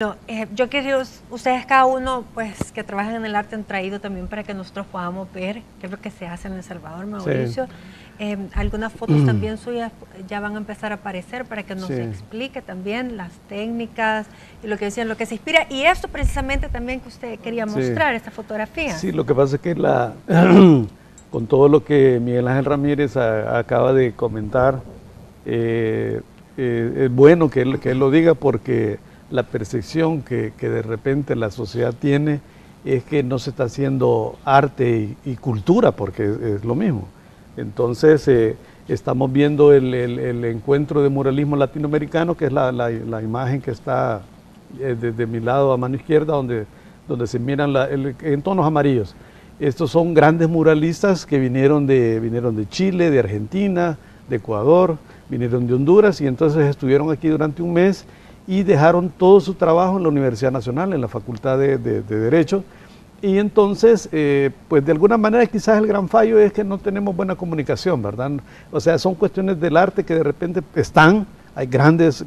No, yo quería, ustedes cada uno pues que trabajan en el arte han traído también para que nosotros podamos ver qué es lo que se hace en El Salvador, Mauricio. Sí. Algunas fotos también suyas ya van a empezar a aparecer para que nos Sí. explique también las técnicas y lo que decían, lo que se inspira. Y esto precisamente también que usted quería mostrar, esta fotografía. Sí, lo que pasa es que con todo lo que Miguel Ángel Ramírez acaba de comentar, es bueno que él lo diga porque la percepción que de repente la sociedad tiene es que no se está haciendo arte y cultura, porque es lo mismo. Entonces, estamos viendo el encuentro de muralismo latinoamericano, que es la imagen que está desde mi lado a mano izquierda, donde se miran en tonos amarillos. Estos son grandes muralistas que vinieron de Chile, de Argentina, de Ecuador, vinieron de Honduras y entonces estuvieron aquí durante un mes y dejaron todo su trabajo en la Universidad Nacional, en la Facultad de Derecho. Y entonces, pues de alguna manera quizás el gran fallo es que no tenemos buena comunicación, ¿verdad? O sea, son cuestiones del arte que de repente hay grandes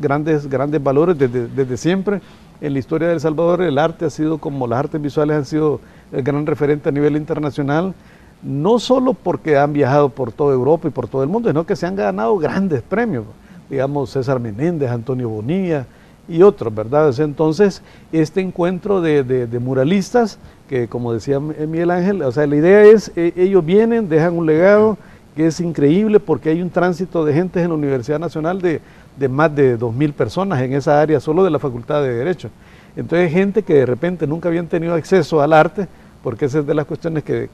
valores desde siempre. En la historia de El Salvador el arte ha sido, como las artes visuales han sido el gran referente a nivel internacional, no solo porque han viajado por toda Europa y por todo el mundo, sino que se han ganado grandes premios, digamos César Menéndez, Antonio Bonilla y otros, ¿verdad? Entonces, este encuentro de muralistas, que como decía Miguel Ángel, o sea, la idea es, ellos vienen, dejan un legado que es increíble porque hay un tránsito de gente en la Universidad Nacional de más de 2.000 personas en esa área solo de la Facultad de Derecho. Entonces, gente que de repente nunca habían tenido acceso al arte, porque esa es de las cuestiones que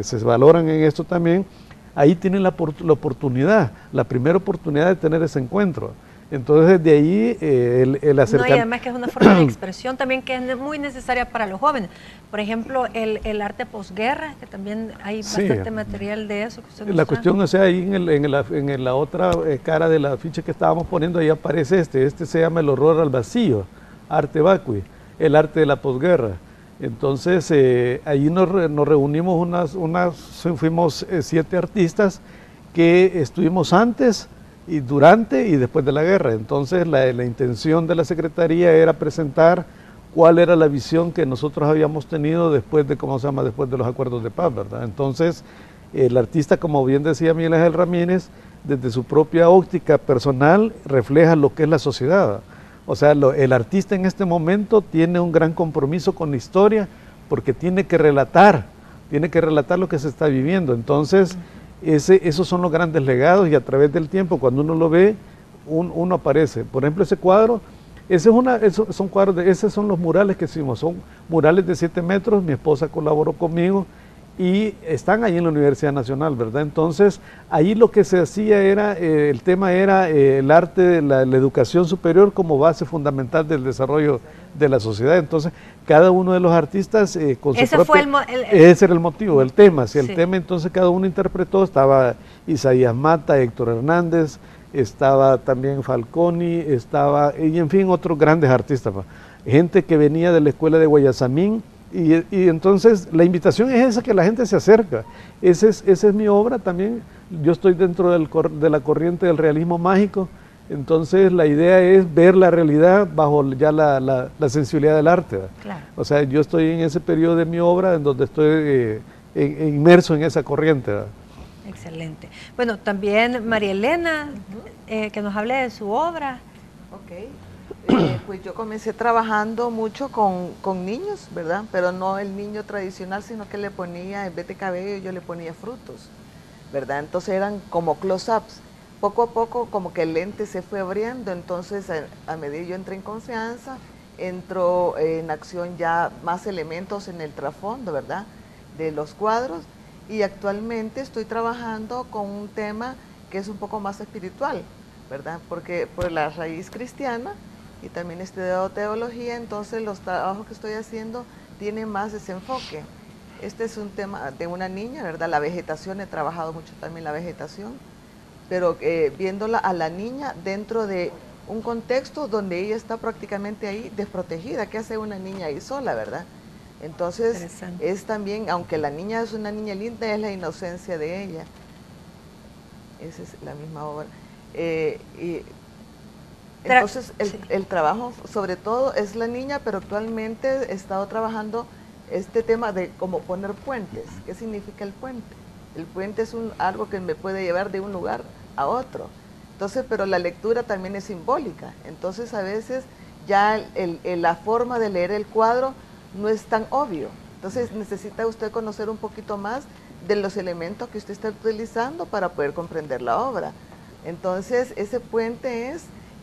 se valoran en esto también, ahí tienen la oportunidad, la primera oportunidad de tener ese encuentro. Entonces, de ahí el acercar... No, y además que es una forma de expresión también que es muy necesaria para los jóvenes. Por ejemplo, el arte posguerra, que también hay bastante material de eso. Que la cuestión, o sea, ahí en la otra cara de la ficha que estábamos poniendo, ahí aparece este se llama El horror al vacío, arte vacui, el arte de la posguerra. Entonces, ahí nos reunimos fuimos 7 artistas que estuvimos antes y durante y después de la guerra. Entonces la intención de la Secretaría era presentar cuál era la visión que nosotros habíamos tenido después de, después de los acuerdos de paz, ¿verdad? Entonces el artista, como bien decía Miguel Ángel Ramírez, desde su propia óptica personal refleja lo que es la sociedad. O sea, el artista en este momento tiene un gran compromiso con la historia porque tiene que relatar lo que se está viviendo. Entonces, esos son los grandes legados y a través del tiempo, cuando uno lo ve, uno aparece. Por ejemplo, ese cuadro, esos son los murales que hicimos, son murales de 7 metros, mi esposa colaboró conmigo y están ahí en la Universidad Nacional, ¿verdad? Entonces, ahí lo que se hacía era, el tema era el arte, la educación superior como base fundamental del desarrollo de la sociedad. Entonces, cada uno de los artistas con su propia... Ese era el motivo, el tema. Si el tema, entonces cada uno interpretó, estaba Isaías Mata, Héctor Hernández, estaba también Falconi, y en fin, otros grandes artistas. Gente que venía de la escuela de Guayasamín, y entonces la invitación es esa, que la gente se acerca. Esa es mi obra también. Yo estoy dentro de la corriente del realismo mágico. Entonces la idea es ver la realidad bajo ya la sensibilidad del arte. Claro. O sea, yo estoy en ese periodo de mi obra en donde estoy inmerso en esa corriente. Excelente. Bueno, también María Elena, que nos hable de su obra. Ok. Pues yo comencé trabajando mucho con niños, ¿verdad? Pero no el niño tradicional, sino que le ponía, en vez de cabello, yo le ponía frutos, ¿verdad? Entonces eran como close-ups. Poco a poco como que el lente se fue abriendo, entonces a medida que yo entré en confianza, entró en acción ya más elementos en el trasfondo, ¿verdad? De los cuadros, y actualmente estoy trabajando con un tema que es un poco más espiritual, ¿verdad? Porque por la raíz cristiana, y también he estudiado teología, entonces los trabajos que estoy haciendo tienen más ese enfoque. Este es un tema de una niña, ¿verdad? La vegetación, he trabajado mucho también la vegetación, pero viéndola a la niña dentro de un contexto donde ella está prácticamente ahí desprotegida. ¿Qué hace una niña ahí sola, verdad? Entonces es también, aunque la niña es una niña linda, es la inocencia de ella. Esa es la misma obra. Entonces el trabajo sobre todo es la niña, pero actualmente he estado trabajando este tema de cómo poner puentes. ¿Qué significa el puente? El puente es algo que me puede llevar de un lugar a otro. Entonces, pero la lectura también es simbólica. Entonces a veces ya la forma de leer el cuadro no es tan obvio. Entonces necesita usted conocer un poquito más de los elementos que usted está utilizando para poder comprender la obra. Entonces ese puente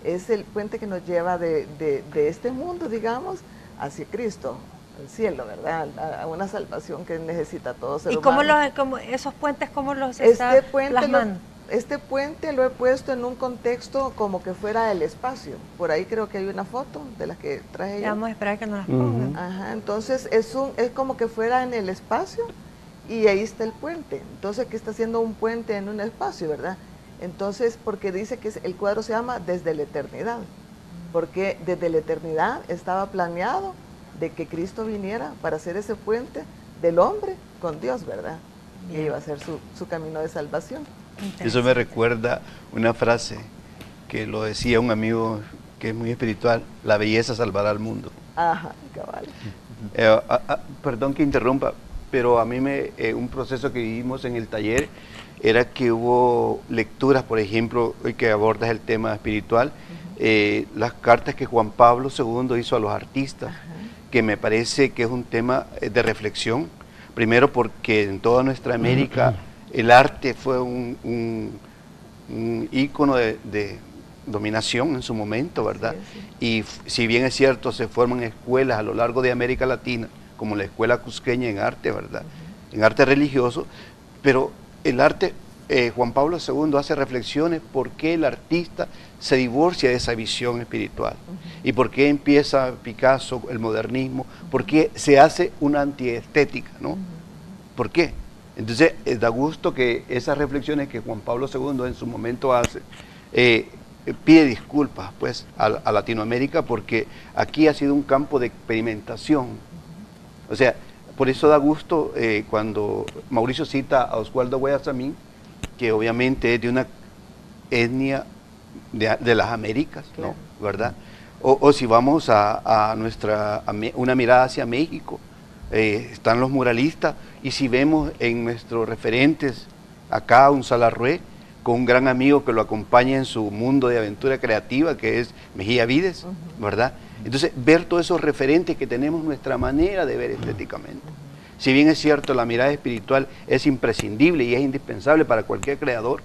es el puente que nos lleva de este mundo, digamos, hacia Cristo, al cielo, ¿verdad? A una salvación que necesita todo ser humano. ¿Y cómo esos puentes, cómo los está plasmando? Este puente lo he puesto en un contexto como que fuera el espacio. Por ahí creo que hay una foto de las que traje yo. Vamos a esperar que nos las pongan. Ajá, entonces es como que fuera en el espacio y ahí está el puente. Entonces, ¿qué está haciendo un puente en un espacio, verdad? Entonces, porque dice que el cuadro se llama Desde la Eternidad. Porque desde la eternidad estaba planeado de que Cristo viniera para hacer ese puente del hombre con Dios, ¿verdad? Y iba a ser su camino de salvación. Eso me recuerda una frase que lo decía un amigo que es muy espiritual: la belleza salvará al mundo. Ajá, cabal. Perdón que interrumpa, pero a mí un proceso que vivimos en el taller era que hubo lecturas, por ejemplo, hoy que abordas el tema espiritual, las cartas que Juan Pablo II hizo a los artistas, que me parece que es un tema de reflexión, primero porque en toda nuestra América el arte fue un ícono de dominación en su momento, ¿verdad? Sí, sí. Y si bien es cierto, se forman escuelas a lo largo de América Latina, como la Escuela Cusqueña en arte, ¿verdad? En arte religioso, pero el arte, Juan Pablo II hace reflexiones por qué el artista se divorcia de esa visión espiritual y por qué empieza Picasso, el modernismo, por qué se hace una antiestética, ¿no? ¿Por qué? Entonces, da gusto que esas reflexiones que Juan Pablo II en su momento hace, pide disculpas pues a Latinoamérica, porque aquí ha sido un campo de experimentación. O sea, por eso da gusto cuando Mauricio cita a Oswaldo Guayasamín, que obviamente es de una etnia de las Américas, ¿no? ¿Verdad? O si vamos a una mirada hacia México, están los muralistas, y si vemos en nuestros referentes acá un Salarrué, con un gran amigo que lo acompaña en su mundo de aventura creativa, que es Mejía Vides, ¿verdad? Entonces, ver todos esos referentes que tenemos, nuestra manera de ver estéticamente. Si bien es cierto, la mirada espiritual es imprescindible y es indispensable para cualquier creador,